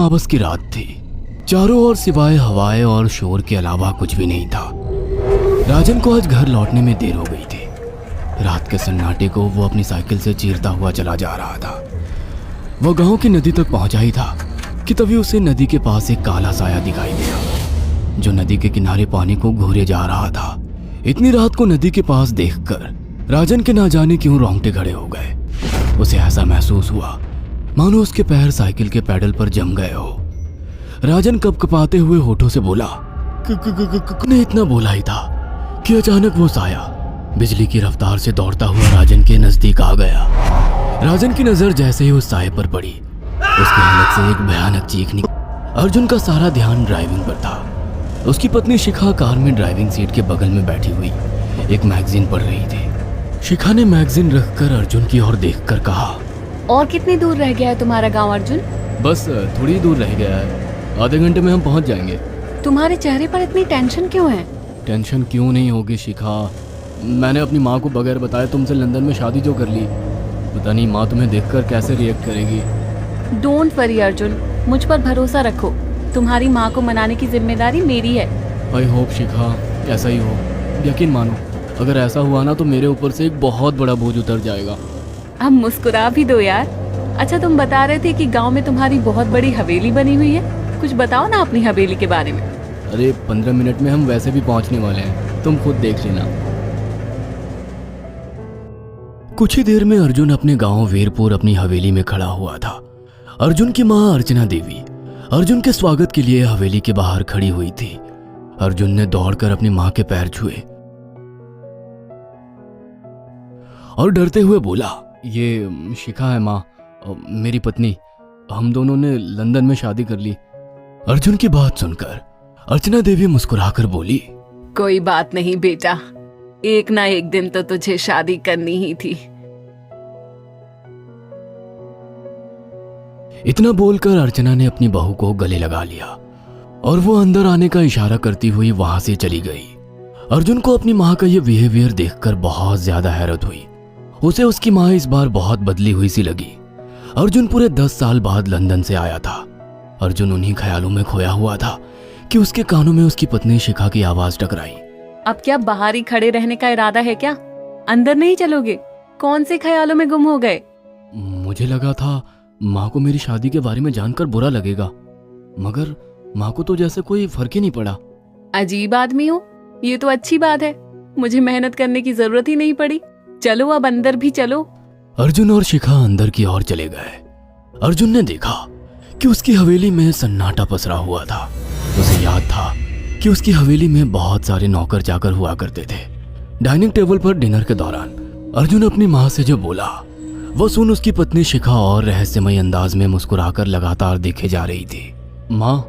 अमावस की रात थी। चारों ओर सिवाय हवाएं और शोर के अलावा कुछ भी नहीं था। राजन को आज घर लौटने में देर हो गई थी। रात के सन्नाटे को वो अपनी साइकिल से चीरता हुआ चला जा रहा था। वह गांव की नदी तक पहुंचा ही था कि तभी उसे नदी के पास एक काला साया दिखाई दिया, जो नदी के किनारे पानी को घूरे जा रहा था। इतनी रात को नदी के पास देखकर राजन के ना जाने क्यों रोंगटे खड़े हो गए। उसे ऐसा महसूस हुआ मानो उसके पैर साइकिल के पैडल पर जम गए हो। राजन कपकपाते हुए होठों से बोला, ने इतना बोला ही था कि अचानक वो साया बिजली की रफ्तार से दौड़ता हुआ राजन के नजदीक आ गया। राजन की नजर जैसे ही उस साये पर पड़ी, उसके हलक से एक भयानक चीख निकली। अर्जुन का सारा ध्यान ड्राइविंग पर था। उसकी पत्नी शिखा कार में ड्राइविंग सीट के बगल में बैठी हुई एक मैगजीन पढ़ रही थी। शिखा ने मैगजीन रखकर अर्जुन की ओर देखकर कहा, और कितनी दूर रह गया है तुम्हारा गांव अर्जुन? बस थोड़ी दूर रह गया है, आधे घंटे में हम पहुंच जाएंगे। तुम्हारे चेहरे पर इतनी टेंशन क्यों है? टेंशन क्यों नहीं होगी शिखा, मैंने अपनी माँ को बगैर बताए तुमसे लंदन में शादी जो कर ली। पता नहीं माँ तुम्हें देखकर कैसे रिएक्ट करेगी। डोंट वरी अर्जुन, मुझ पर भरोसा रखो। तुम्हारी माँ को मनाने की जिम्मेदारी मेरी है। आई होप शिखा ऐसा ही हो। यकीन मानो, अगर ऐसा हुआ ना तो मेरे ऊपर से एक बहुत बड़ा बोझ उतर जाएगा। अब मुस्कुरा भी दो यार। अच्छा, तुम बता रहे थे कि गांव में तुम्हारी बहुत बड़ी हवेली बनी हुई है। कुछ बताओ ना अपनी हवेली के बारे में। अरे 15 मिनट में हम वैसे भी पहुंचने वाले हैं, तुम खुद देख लेना। कुछ ही देर में अर्जुन अपने गांव वीरपुर अपनी हवेली में खड़ा हुआ था। अर्जुन की मां अर्चना देवी अर्जुन के स्वागत के लिए हवेली के बाहर खड़ी हुई थी। अर्जुन ने दौड़कर अपनी मां के पैर छुए और डरते हुए बोला, ये शिखा है माँ, मेरी पत्नी। हम दोनों ने लंदन में शादी कर ली। अर्जुन की बात सुनकर अर्चना देवी मुस्कुराकर बोली, कोई बात नहीं बेटा, एक ना एक दिन तो तुझे शादी करनी ही थी। इतना बोलकर अर्चना ने अपनी बहू को गले लगा लिया और वो अंदर आने का इशारा करती हुई वहां से चली गई। अर्जुन को अपनी माँ का यह बिहेवियर देखकर बहुत ज्यादा हैरत हुई। उसे उसकी माँ इस बार बहुत बदली हुई सी लगी। अर्जुन पूरे 10 साल बाद लंदन से आया था। अर्जुन उन्हीं ख्यालों में खोया हुआ था कि उसके कानों में उसकी पत्नी शिखा की आवाज टकराई। अब क्या बाहर ही खड़े रहने का इरादा है क्या? अंदर नहीं चलोगे? कौन से ख्यालों में गुम हो गए? मुझे लगा था माँ को मेरी शादी के बारे में जानकर बुरा लगेगा, मगर माँ को तो जैसे कोई फर्क ही नहीं पड़ा। अजीब आदमी हो, ये तो अच्छी बात है। मुझे मेहनत करने की जरूरत ही नहीं पड़ी। चलो अब अंदर भी चलो। अर्जुन और शिखा अंदर की ओर चले गए। अर्जुन ने देखा कि उसकी हवेली में सन्नाटा पसरा हुआ था। उसे याद था कि उसकी हवेली में बहुत सारे नौकर चाकर हुआ करते थे। डाइनिंग टेबल पर डिनर के दौरान अर्जुन अपनी माँ से जो बोला, वो सुन उसकी पत्नी शिखा और रहस्यमय अंदाज में मुस्कुराकर लगातार देखे जा रही थी। माँ,